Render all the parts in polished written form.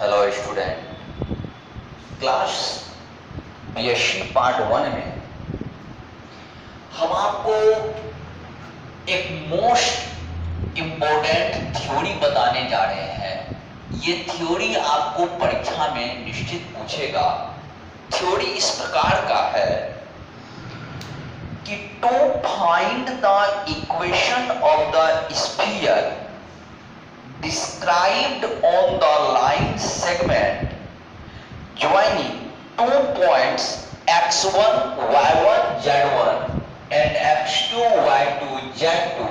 Hello student, class BSc part 1 में हम आपको एक मोस्ट इम्पोर्टेंट थ्योरी बताने जा रहे हैं। ये थ्योरी आपको परीक्षा में निश्चित पूछेगा। थ्योरी इस प्रकार का है कि to find the equation of the sphere described on the line segment joining 2 points x1 y1 z1 and x2 y2 z2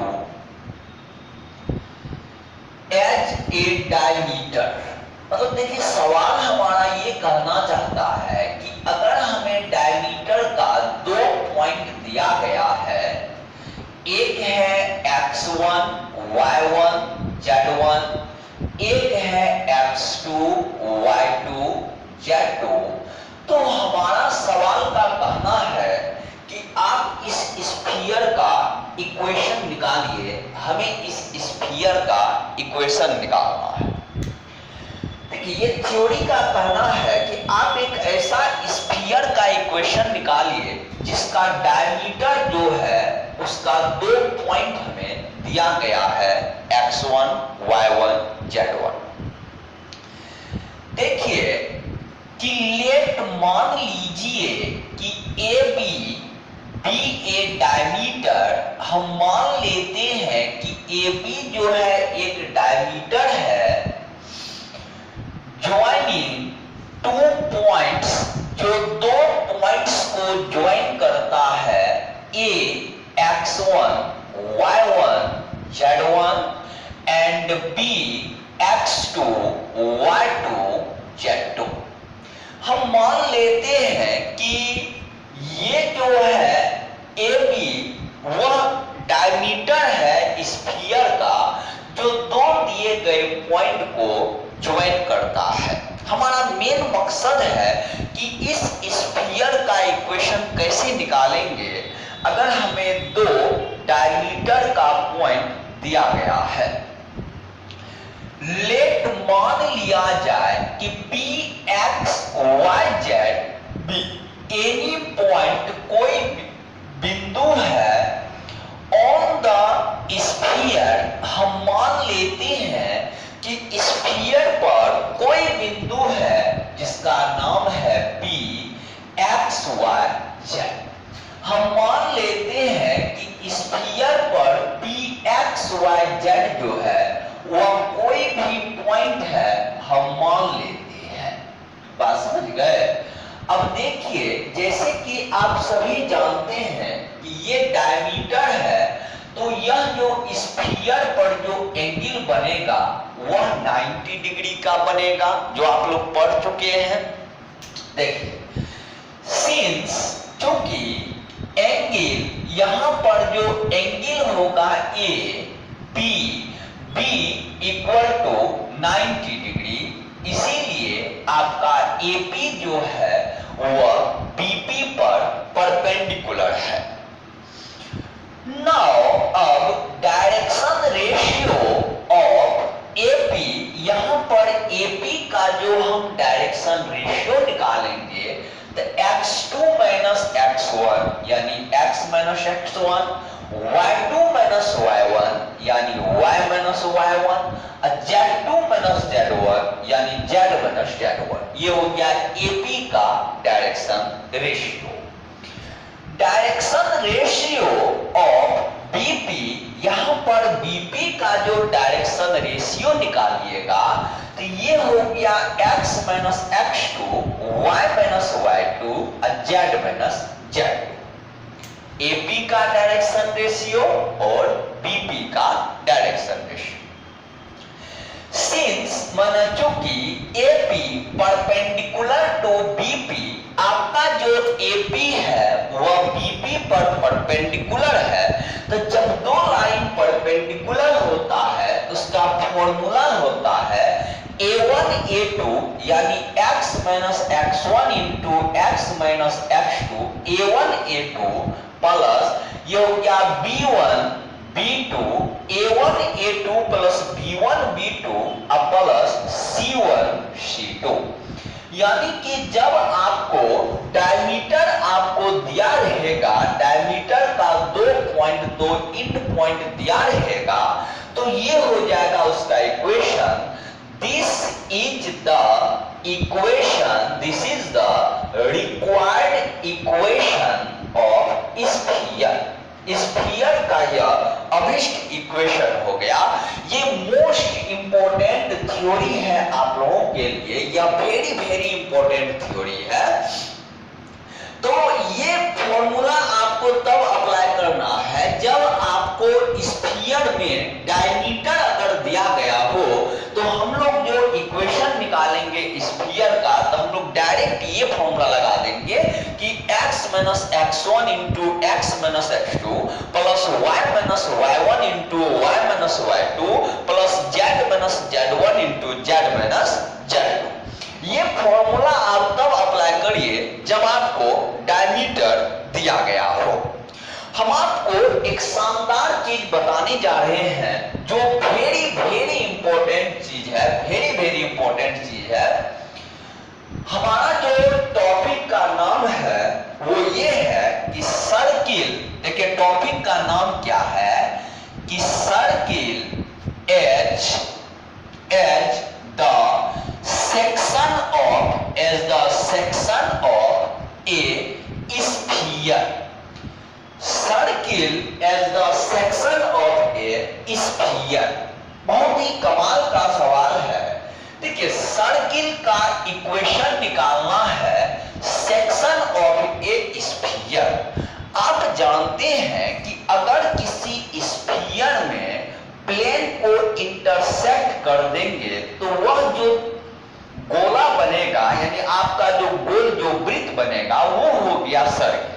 as a diameter। मतलब देखिए, सवाल हमारा ये कहना चाहता है कि अगर हमें डायमीटर का 2 पॉइंट दिया गया है, एक है x1 y1 z1, एक है x2 y2 z2, तो हमारा सवाल का कहना है कि आप इस स्फीयर का इक्वेशन निकालिए। हमें इस स्फीयर का इक्वेशन निकालना है। देखिए, ये थ्योरी का कहना है कि आप एक ऐसा स्फीयर का इक्वेशन निकालिए जिसका डायमीटर जो है उसका 2 पॉइंट हमें दिया गया है, x1 y1 z1। देखिए कि लेट मान लीजिए कि बी ए डायमीटर, हम मान लेते हैं कि AB जो है एक डायमीटर है ज्वाइनिंग 2 पॉइंट्स, जो 2 पॉइंट्स को ज्वाइन करता है, A x1 y1 z1 and b x2 y2 z2। हम मान लेते हैं कि ये जो है AB वह डायमीटर है स्फीयर का जो 2 दिए गए पॉइंट को ज्वाइन करता है। हमारा मेन मकसद है कि इस स्फीयर का इक्वेशन कैसे निकालेंगे अगर हमें 2 डायमीटर का पॉइंट दिया गया है। लेट मान लिया जाए कि P X Y Z be any point, कोई बिंदु है ऑन द स्फीयर। हम मान लेते हैं कि स्फीयर पर कोई बिंदु है जिसका नाम है पी एक्स वाई जेड। हम मान लेते हैं कि स्फीयर पर पी एक्स वाई जेड जो है वह कोई भी पॉइंट है, हम मान लेते हैं। बात समझ गए? अब देखिए, जैसे कि आप सभी जानते हैं कि ये डायमीटर है, तो यह जो स्फीयर पर जो एंगल बनेगा वह 90 डिग्री का बनेगा, जो आप लोग पढ़ चुके हैं। देखिए, सिंस चूंकि एंगल, यहां पर जो एंगल होगा ए बी इक्वल टू 90 डिग्री, इसीलिए आपका एपी जो है वह बीपी पर परपेंडिकुलर है। नाउ अब डायरेक्शन रेशियो ऑफ एपी, यहां पर एपी का जो हम डायरेक्शन रेशियो निकालेंगे तो x2 माइनस x1 यानी x minus x1, y2 minus y1 यानी y minus y1, z2 minus z1 यानी z माइनस z1। ये हो गया AP का direction ratio. Direction ratio of BP, यहां पर BP का जो डायरेक्शन रेशियो निकालिएगा तो ये हो गया x minus x2, y minus y2, z minus z2। AP का डायरेक्शन रेशियो और BP का डायरेक्शन रेशियो। सिंस माना चूंकि AP परपेंडिकुलर टू BP, आपका जो AP है वह BP पर परपेंडिकुलर है, तो जब 2 लाइन परपेंडिकुलर होता है तो उसका फॉर्मूला होता है A1 A2 यानी x minus x1 into x minus x2 A1 A2 plus ये हो गया B1 B2 A1 A2 plus B1 B2 C2 plus C1 C2। यानी कि जब आपको डायमीटर आपको दिया रहेगा, डायमीटर का 2 पॉइंट 2 इंड पॉइंट दिया रहेगा, तो ये हो जाएगा उसका equation. This is the equation, this is the required equation of sphere. Sphere का यह अभिष्ट इक्वेशन हो गया। ये मोस्ट इंपोर्टेंट थ्योरी है आप लोगों के लिए, यह वेरी वेरी इंपोर्टेंट थ्योरी है। तो ये फॉर्मूला आपको तब अप्लाई करना है जब आपको स्फीयर में डायमीटर अगर दिया गया हो, तो हम लोग जो इक्वेशन निकालेंगे स्फीयर का, तो हम लोग डायरेक्ट ये फॉर्मूला लगा देंगे कि x minus x1 into x minus x2 plus y minus y1 into y minus y2 plus z minus z1 into z minus z2। ये फॉर्मूला आप तब अप्लाई करिए जब आपको डायमीटर दिया गया हो। हम आपको एक शानदार चीज बताने जा रहे हैं जो वेरी वेरी इंपॉर्टेंट चीज है, वेरी वेरी इंपॉर्टेंट चीज है। हमारा जो टॉपिक का नाम है वो ये है कि सर्किल। देखिए टॉपिक का नाम क्या है कि circle as the section of a sphere. Circle as the section of a sphere. बहुत ही कमाल का सवाल है। देखिए सर्किल का इक्वेशन निकालना है सेक्शन ऑफ ए स्फीयर। आप जानते हैं कि अगर किसी स्फीयर में प्लेन को इंटरसेक्ट कर देंगे तो वह जो गोला बनेगा, यानी आपका जो गोल जो वृत्त बनेगा, वो हो गया सर्किल।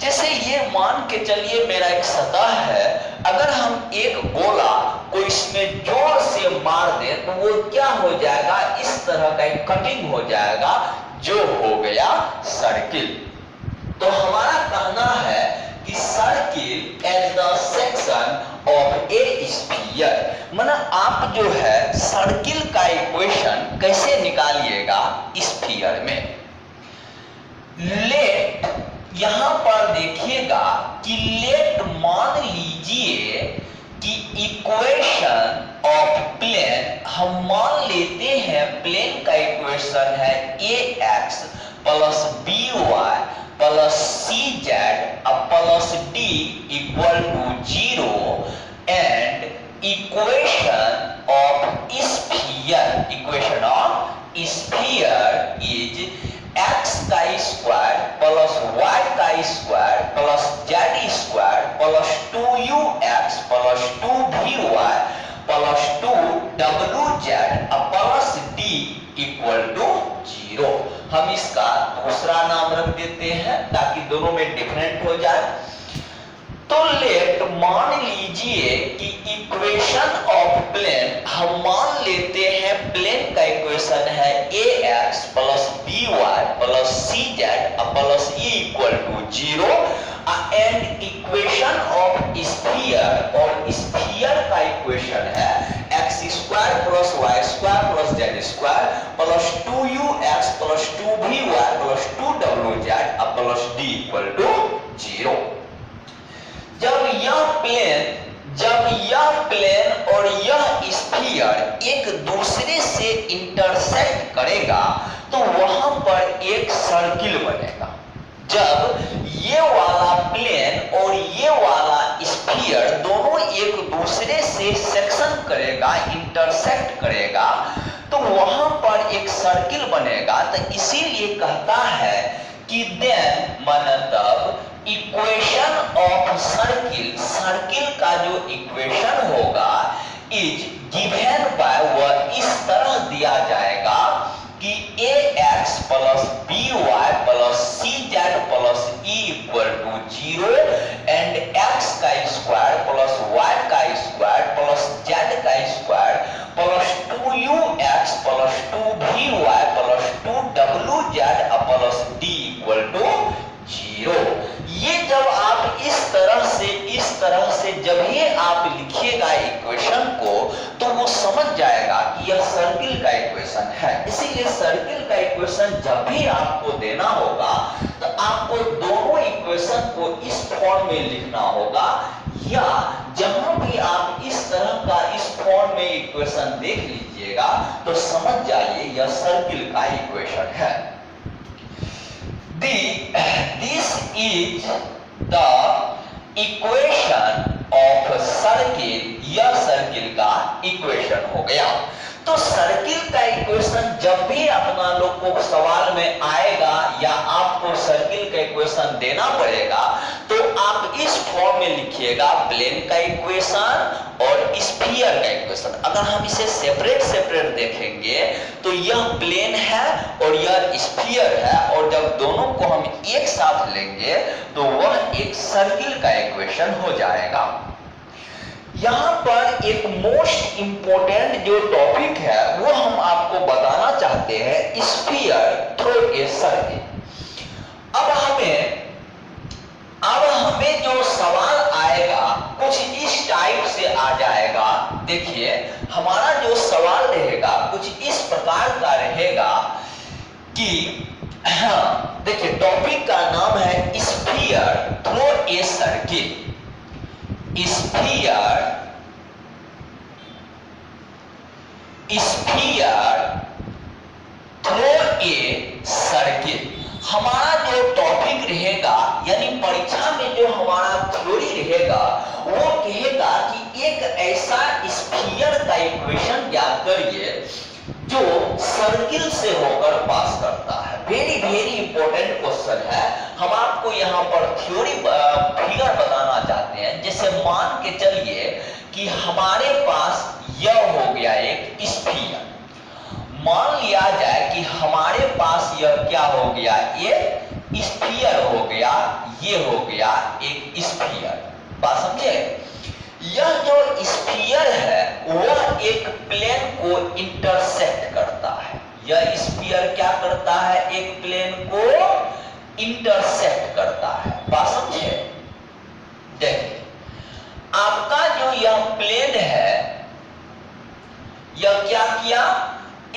जैसे ये मान के चलिए मेरा एक सतह है, अगर हम एक गोला को इसमें जोर से मार दें तो वो क्या हो जाएगा, इस तरह का एक कटिंग हो जाएगा जो हो गया सर्किल। तो हमारा कहना है कि circle as the section of a sphere. माना आप जो है सर्किल का इक्वेशन कैसे निकालिएगा स्फीयर में। लेट, यहां पर देखिएगा कि लेट मान लीजिए कि इक्वेशन ऑफ प्लेन, हम मान लेते हैं प्लेन का इक्वेशन है ax plus by plus cz plus d equal to 0 and equation of sphere is x का स्क्वायर प्लस y का square plus z square plus 2ux plus 2vy plus 2wz plus d equal to 0। हम इसका दूसरा नाम रख देते हैं ताकि दोनों में डिफरेंट हो जाए। तो लेट मान लीजिए कि इक्वेशन ऑफ प्लेन, हम मान लेते हैं प्लेन का इक्वेशन है ax plus by plus cz plus e equal to 0 and equation of sphere, और स्फीयर का इक्वेशन है x square plus y square plus z square plus 2ux plus 2vy plus 2wz plus d equal to 0। जब यह plane और यह sphere एक दूसरे से इंटरसेक्ट करेगा तो वहां पर एक सर्किल बनेगा। जब ये वाला प्लेन और ये वाला स्फीयर दोनों एक दूसरे से सेक्शन करेगा, इंटरसेक्ट करेगा, तो वहां पर एक सर्किल बनेगा। तो इसीलिए कहता है कि देन मतलब इक्वेशन ऑफ सर्किल, सर्किल का जो इक्वेशन होगा इज गिवन बाय, वह इस तरह दिया जाएगा कि ax plus by plus cz plus e equal to 0 and x का स्क्वायर प्लस y का स्क्वायर प्लस z का square plus 2ux plus 2vy plus 2wz plus d equal to 0। ये जब आप इस तरह से जब ये आप लिखिएगा इक्वेशन को, तो वो समझ जाएगा कि यह सर्किल का इक्वेशन है। इसीलिए सर्किल का इक्वेशन जब भी आपको देना होगा तो आपको दोनों इक्वेशन को इस फॉर्म में लिखना होगा, या जहां भी आप इस तरह का इस फॉर्म में इक्वेशन देख लीजिएगा तो समझ जाइए यह सर्किल का इक्वेशन है। This is the equation of circle, यह सर्किल का इक्वेशन हो गया। तो सर्किल का इक्वेशन जब भी अपना लोग को सवाल में आएगा या आपको सर्किल का इक्वेशन देना पड़ेगा तो आप इस फॉर्म में लिखिएगा, प्लेन का इक्वेशन और स्फीयर का इक्वेशन। अगर हम इसे सेपरेट सेपरेट देखेंगे तो यह प्लेन है और यह स्फीयर है, और जब दोनों को हम एक साथ लेंगे तो वह एक सर्किल का इक्वेशन हो जाएगा। यहां पर एक मोस्ट इंपोर्टेंट जो टॉपिक है वो हम आपको बताना चाहते हैं, स्फीयर थ्रू ए सर्किल। अब हमें जो सवाल आएगा कुछ इस टाइप से आ जाएगा। देखिए हमारा जो सवाल रहेगा कुछ इस प्रकार का रहेगा कि देखिए टॉपिक का नाम है sphere through a circle. Sphere through a circle हमारा जो टॉपिक रहेगा, यानी परीक्षा में जो हमारा थ्योरी रहेगा वो कहेगा कि एक ऐसा स्फीयर का इक्वेशन ज्ञात करिए जो सर्किल से होकर पास करता है। वेरी वेरी इंपॉर्टेंट क्वेश्चन है। हम आपको यहाँ पर थ्योरी फिगर बताना चाहते हैं। जैसे मान के चलिए कि हमारे पास यह हो गया एक स्फीयर, मान लिया जाए कि हमारे पास यह क्या हो गया, एक स्फीयर हो गया, ये हो गया एक स्फीयर। बात समझे? यह जो स्फीयर है वह एक प्लेन को इंटरसेक्ट करता है। यह स्फीयर क्या करता है, एक प्लेन को इंटरसेक्ट करता है। बात समझे? देखिए आपका जो यह प्लेन है यह क्या किया,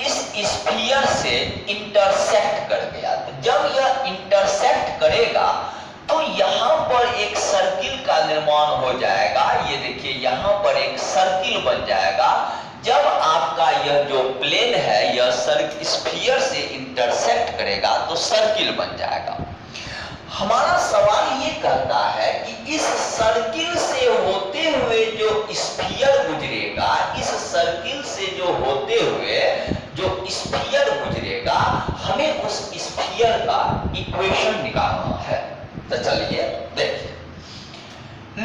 इस स्फीयर से इंटरसेक्ट कर गया। तो जब यह इंटरसेक्ट करेगा तो यहां पर एक सर्किल का निर्माण हो जाएगा। ये देखिए यहां पर एक सर्किल बन जाएगा। जब आपका यह जो प्लेन है यह स्फीयर से इंटरसेक्ट करेगा तो सर्किल बन जाएगा। हमारा सवाल ये कहता है कि इस सर्किल से होते हुए जो स्फीयर गुजरेगा, इस सर्किल से जो होते हुए जो स्फीयर गुजरेगा, हमें उस स्फीयर का इक्वेशन निकालना है। तो चलिए देखिए,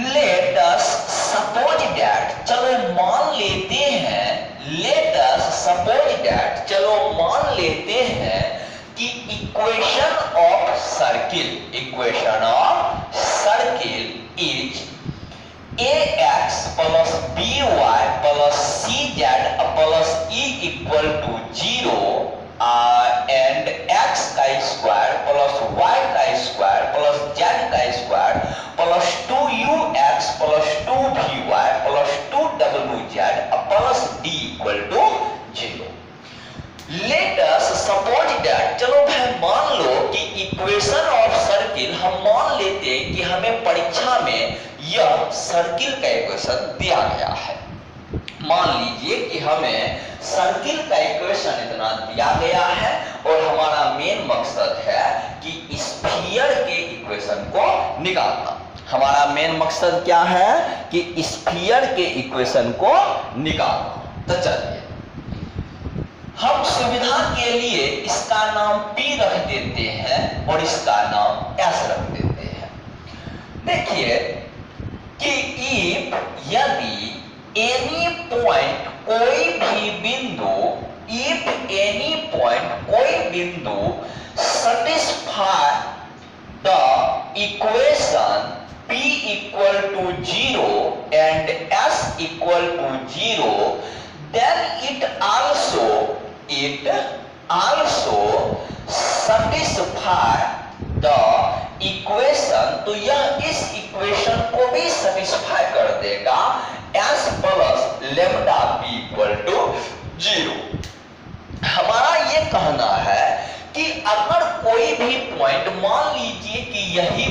लेट अस सपोज दैट, चलो मान लेते हैं, लेट अस सपोज दैट, चलो मान लेते हैं कि equation of circle is ax plus by plus cz plus e equal to 0 and x का स्क्वायर प्लस y का स्क्वायर प्लस z का square plus 2ux plus 2vy plus 2wz plus d equal to 0। Let us suppose that, चलो भाई मान लो कि equation of circle, हम मान लेते हैं कि हमें परीक्षा में यह सर्किल का इक्वेशन दिया गया है। मान लीजिए कि हमें सर्किल का इक्वेशन इतना दिया गया है और हमारा मेन मकसद है कि स्फीयर के इक्वेशन को निकालना। हमारा मेन मकसद क्या है कि स्फीयर के इक्वेशन को निकालना। तो चलिए हम सुविधा के लिए इसका नाम P रख देते हैं और इसका नाम S रख देते हैं। देखिए कि if यदि एनी पॉइंट कोई भी बिंदु, if एनी पॉइंट कोई बिंदु satisfy the equation P equal to 0 and S equal to 0, then it also satisfy the equation, तो यह इस इक्वेशन को भी सेटिस्फाई कर देगा s plus lambda B equal to 0। हमारा ये कहना है कि अगर कोई भी पॉइंट, मान लीजिए कि यही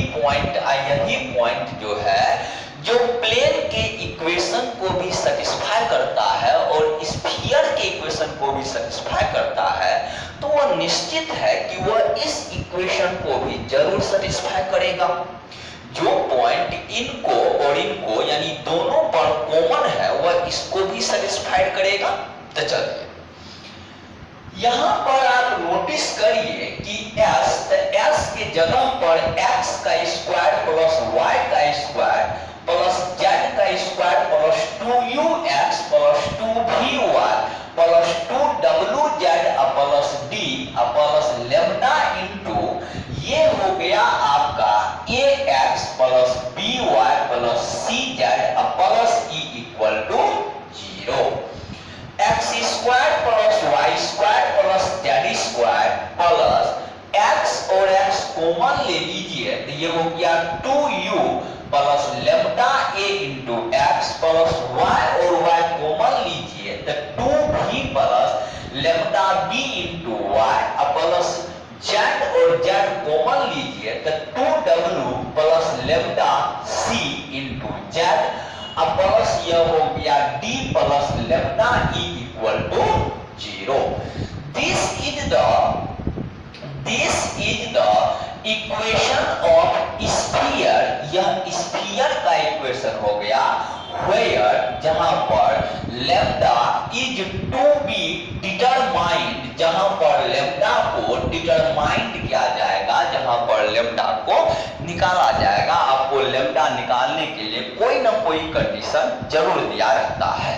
पॉइंट जो है, जो प्लेन के इक्वेशन को भी सेटिस्फाई करता है और स्फीयर के इक्वेशन को भी सेटिस्फाई करता है, तो वह निश्चित है कि वह इस इक्वेशन को भी जरूर सेटिस्फाई करेगा। जो पॉइंट इनको और इनको यानी दोनों पर कॉमन है, वह इसको भी सेटिस्फाइड करेगा। तो चलिए यहां पर आप नोटिस करिए कि s के जगह पर x का स्क्वायर प्लस y का स्क्वायर प्लस z का square plus 2ux plus 2vy plus 2wz plus d plus lambda into ये हो गया आपका ax plus by plus cz plus e equal to 0। x square plus y square plus z square plus x और x common ले लीजिए तो ये हो गया 2u plus lambda a into X plus y और y कॉमन लीजिए तो 2v plus lambda b into y plus z और z कॉमन लीजिए तो 2w plus lambda c into z plus यह हो गया d plus lambda e equal to 0। This is the equation of sphere. यह sphere का इक्वेशन हो गया वेयर जहां पर lambda is to be determined, जहां पर लेमडा को डिटरमाइंड किया जाएगा, जहां पर लेमडा को निकाला जाएगा। आपको लेमडा निकालने के लिए कोई ना कोई कंडीशन जरूर दिया रहता है।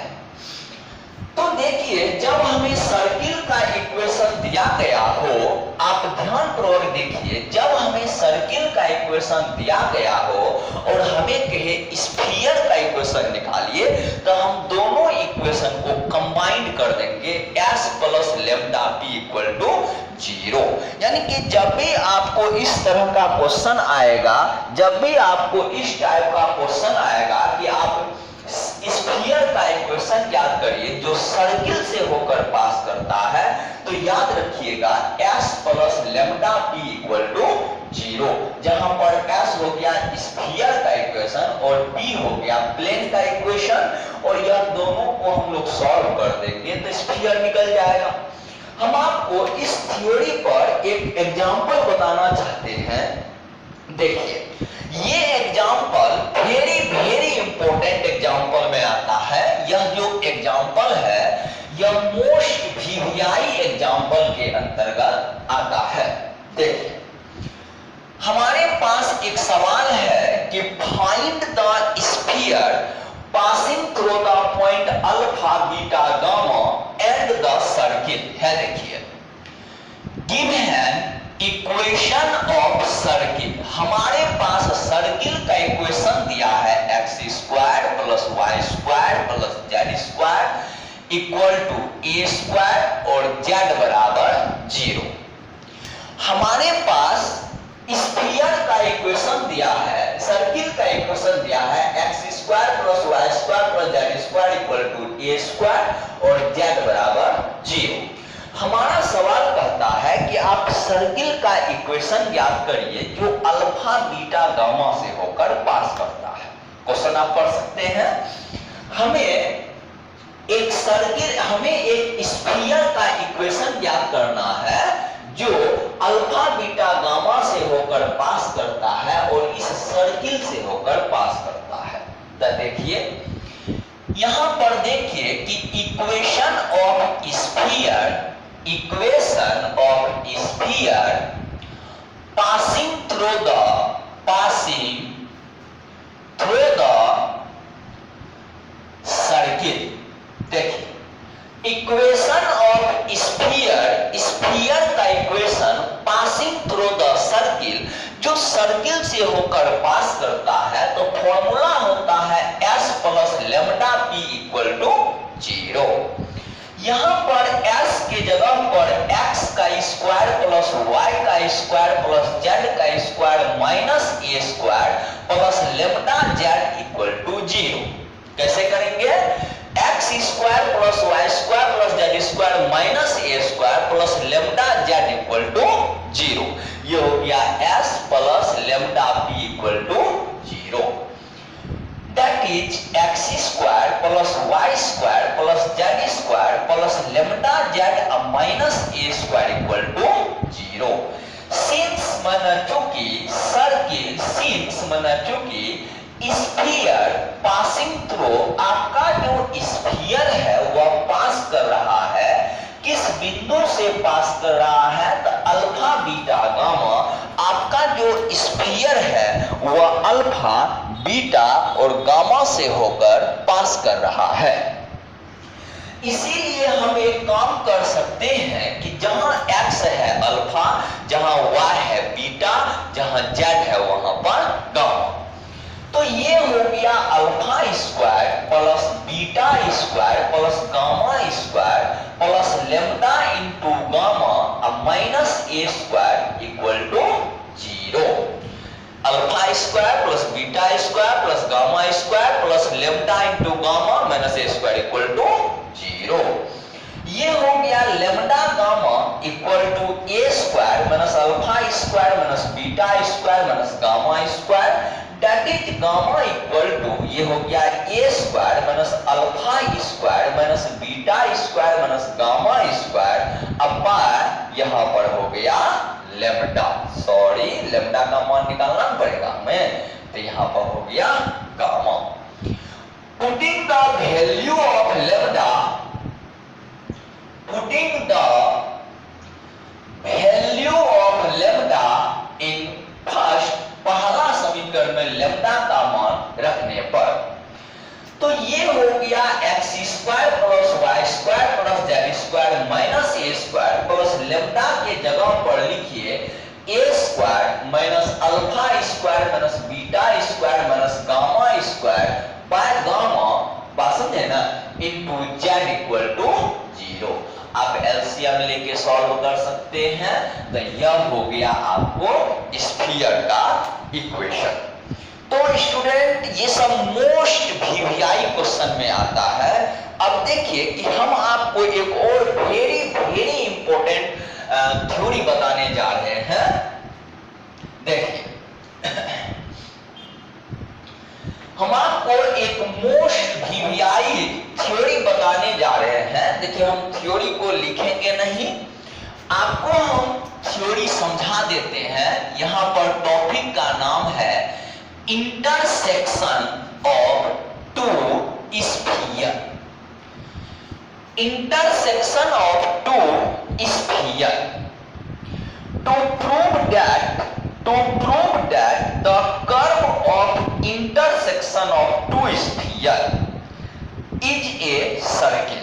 तो देखिए जब हमें सर्किल का इक्वेशन दिया गया हो, आप ध्यानपूर्वक देखिए, जब हमें सर्किल का इक्वेशन दिया गया हो और हमें कहे स्फीयर का इक्वेशन निकालिए, तो हम दोनों इक्वेशन को कंबाइंड कर देंगे s plus lambda b equal to 0। यानी कि जब भी आपको इस तरह का क्वेश्चन आएगा, जब भी आपको इस टाइप का क्वेश्चन आएगा कि आप स्फीयर का इक्वेशन याद करिए जो सर्किल से होकर पास करता है, तो याद रखिएगा s plus lambda b equal to 0, जहां पर s हो गया स्फीयर का इक्वेशन और b हो गया प्लेन का इक्वेशन, और यह दोनों को हम लोग सॉल्व कर देंगे तो स्फीयर निकल जाएगा। हम आपको इस थ्योरी पर एक एग्जांपल बताना चाहते हैं। देखिए ये एग्जांपल वेरी इंपॉर्टेंट एग्जांपल में आता है। यह जो एग्जांपल है यह मोस्ट वीवीआई एग्जांपल के अंतर्गत आता है। देखिए हमारे पास एक सवाल है कि find the sphere passing through the point alpha beta gamma and the circle है। देखिए गिवन इक्वेशन ऑफ सर्किल, हमारे पास सर्किल का इक्वेशन दिया है x square plus y square plus z square equal to a square और z बराबर 0। हमारे पास sphere का इक्वेशन दिया है, सर्किल का इक्वेशन दिया है x square plus y square plus z square equal to a square और z बराबर 0। हमारा सवाल कहता है कि आप सर्किल का इक्वेशन याद करिए जो अल्फा बीटा गामा से होकर पास करता है। क्वेश्चन आप पढ़ सकते हैं। हमें एक स्फीयर का इक्वेशन याद करना है जो अल्फा बीटा गामा से होकर पास करता है और इस सर्किल से होकर पास करता है। तो देखिए यहां पर देखिए कि equation of sphere passing through the circle। देखिए इक्वेशन ऑफ स्फीयर का equation passing through the circle, जो सर्किल से होकर पास करता है, तो फॉर्मूला होता है s plus lambda p equal to 0। यहाँ पर s के जगह पर x का स्क्वायर प्लस y का स्क्वायर प्लस z का square minus a square plus lambda z equal to 0। कैसे करेंगे? x square plus y square plus z square minus a square plus lambda z equal to 0। ये हो गया s plus lambda p equal to 0। That is x square plus y square plus z square plus lambda z minus a square equal to 0। Since माना चूंकि circle, since माना चूंकि sphere passing through, आपका जो sphere है वह पास कर रहा है, किस बिंदु से पास कर रहा है? तो अल्फा बीटा गामा। आपका जो स्फीयर है वह अल्फा बीटा और गामा से होकर पास कर रहा है। इसीलिए हम एक काम कर सकते हैं कि जहां x है अल्फा, जहां y है बीटा, जहां z है वहां पर गामा। तो ये हो गया alpha square plus beta square plus gamma square plus lambda into gamma minus A square equal to 0। Alpha square plus beta square plus gamma square plus lambda into gamma minus A square equal to 0। ये हो गया lambda gamma equal to A square minus alpha square minus beta square minus gamma square. That is gamma equal to, ये हो गया A square minus alpha square minus beta square minus gamma square अपार यहाँ पर हो गया lambda. Sorry, lambda का मान निकालना पड़ेगा हमें, तो यहाँ पर हो गया gamma. Putting the value of lambda, putting the value of lambda in first, पहला समीकरण में लेम्डा का मान रखने पर, तो ये हो गया x square plus Y square plus Z square minus ए स्क्वायर प्लस लेम्डा के जगह पर लिखिए a square minus alpha square minus beta square minus gamma square by gamma, बात समझे ना, इनटू जेड इक्वल टू 0। आप एलसीएम लेके सॉल्व कर सकते हैं, तो यह हो गया आपको स्फीयर का इक्वेशन। तो स्टूडेंट, ये सब मोस्ट वीवीआई क्वेश्चन में आता है। अब देखिए कि हम आपको एक और वेरी वेरी इंपॉर्टेंट थ्योरी बताने जा रहे हैं। देखिए, हम आपको एक मोस्ट वीवीआई थ्योरी बताने जा रहे हैं। देखिए, हम थ्योरी को लिखेंगे नहीं, आपको हम थ्योरी समझा देते हैं। यहां पर टॉपिक का नाम है intersection of two sphere. Intersection of two sphere. To prove that the curve of intersection of two sphere is a circle.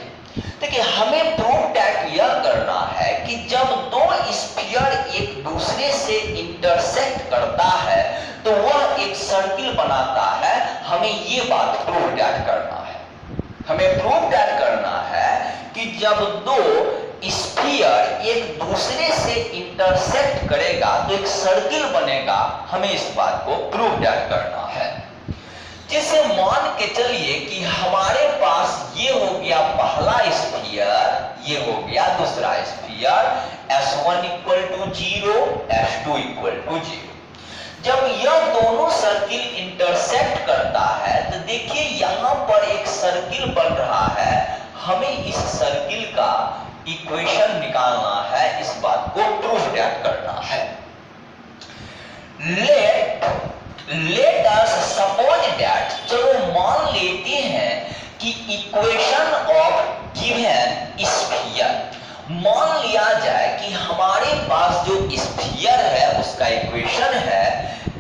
देखिए, हमें प्रूव दैट यह करना है कि जब दो स्फीयर एक दूसरे से इंटरसेक्ट करता है तो वह एक सर्किल बनाता है। हमें ये बात प्रूव दैट करना है। हमें प्रूव दैट करना है कि जब दो स्फीयर एक दूसरे से इंटरसेक्ट करेगा तो एक सर्किल बनेगा। हमें इस बात को प्रूव दैट करना है। जैसे मान के चलिए कि हमारे पास ये हो गया पहला स्फीयर, ये हो गया दूसरा sphere, S1 equal to 0, S2 equal to 0। जब यह दोनों सर्किल इंटरसेक्ट करता है तो देखिए यहां पर एक सर्किल बन रहा है। हमें इस सर्किल का इक्वेशन निकालना है, इस बात को प्रूव दैट करना है। लेट अस सपोज दैट, चलो मान लेते हैं कि इक्वेशन ऑफ गिवन स्फीयर, मान लिया जाए कि हमारे पास जो स्फीयर है उसका इक्वेशन है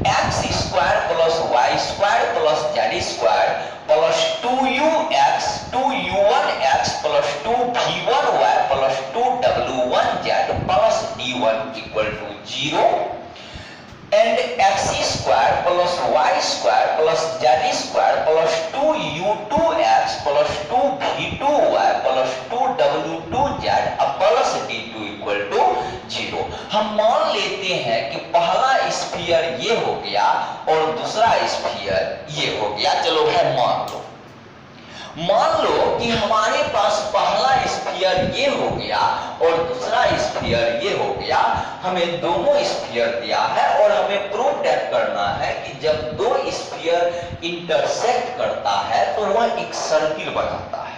X square plus Y square plus Z square plus 2ux 2u1x plus 2v1y plus 2w1z plus d1 equal to 0। and x square plus y square plus z square plus 2u2x plus 2v2y plus 2w2z plus d2 equal to 0। हम मान लेते हैं कि पहला sphere ये हो गया और दूसरा स्फीयर ये हो गया। चलो भाई मान लो कि हमारे पास पहला स्फीयर ये हो गया और दूसरा स्फीयर ये हो गया। हमें दोनों स्फीयर दिया है और हमें प्रूव करना है कि जब दो स्फीयर इंटरसेक्ट करता है तो वह एक सर्किल बनाता है।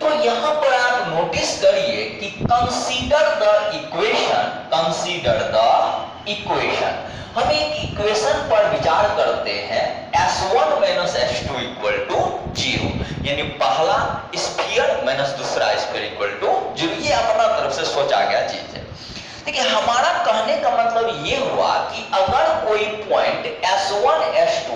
तो यहां पर आप नोटिस करिए कि कंसीडर द इक्वेशन, हम एक इक्वेशन पर विचार करते हैं S1 minus S2 equal to 0, यानी पहला स्फीयर माइनस दूसरा स्फीयर इक्वल टू 0। ये अपना तरफ से सोचा गया चीज है। देखिए हमारा कहने का मतलब ये हुआ कि अगर कोई पॉइंट S1 S2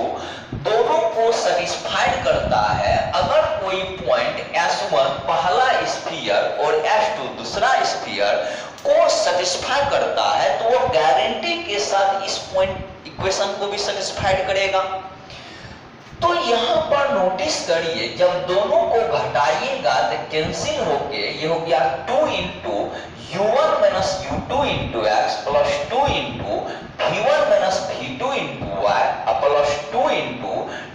दोनों को सेटिस्फाइड करता है, अगर कोई पॉइंट S1 पहला स्फीयर और S2 दूसरा स्फीयर को सेटिस्फाई करता है तो वो गारंटी के साथ इस पॉइंट इक्वेशन को भी सेटिस्फाइड करेगा। तो यहां पर नोटिस करिए जब दोनों को घटाइएगा तो कैंसिल होके ये हो गया 2 into u1 minus u2 into X plus 2 into v1 minus v2 into y plus 2 into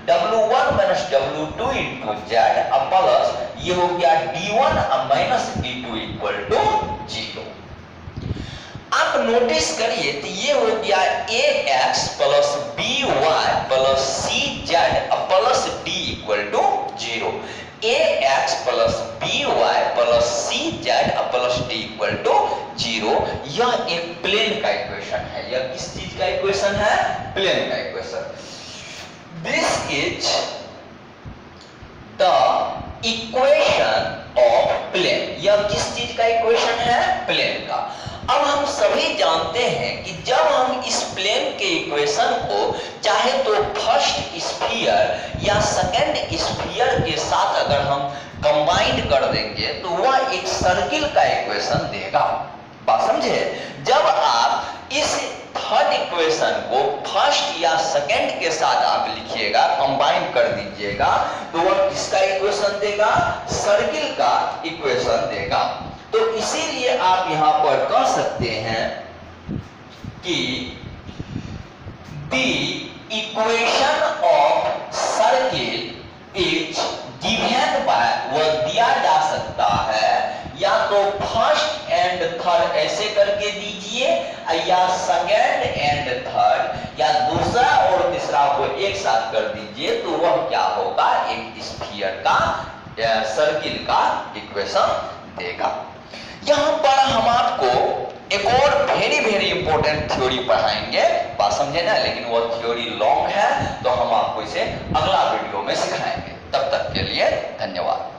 w1 minus w2 into z plus ये हो गया d1 minus d2 equal to 0। आप नोटिस करिए तो ये हो गया ax plus by plus cz plus d equal to 0। ax plus by plus cz plus d equal to 0। यह एक प्लेन का इक्वेशन है। यह किस चीज का इक्वेशन है? प्लेन का equation. This is the equation of plane. यह किस चीज का इक्वेशन है? प्लेन का। अब हम सभी जानते हैं कि जब हम इस प्लेन के इक्वेशन को चाहे तो फर्स्ट स्फीयर या सेकंड स्फीयर के साथ अगर हम कंबाइंड कर देंगे तो वह एक सर्किल का इक्वेशन देगा। बात समझे? जब आप इस थर्ड इक्वेशन को फर्स्ट या सेकंड के साथ आप लिखिएगा, कंबाइन कर दीजिएगा तो वह किसका इक्वेशन देगा? सर्किल का इक्वेशन देगा। तो इसीलिए आप यहां पर कह सकते हैं कि the equation of circle is given by, वह दिया जा सकता है या तो फर्स्ट एंड थर्ड ऐसे करके दीजिए या सेकंड एंड थर्ड या दूसरा और तीसरा को एक साथ कर दीजिए तो वह क्या होगा? एक स्फीयर का सर्किल का इक्वेशन देगा। यहां पर हम आपको एक और वेरी इंपॉर्टेंट थ्योरी पढ़ाएंगे। बात समझे ना? लेकिन वो थ्योरी लॉन्ग है तो हम आपको इसे अगला वीडियो में सिखाएंगे। तब तक के लिए धन्यवाद।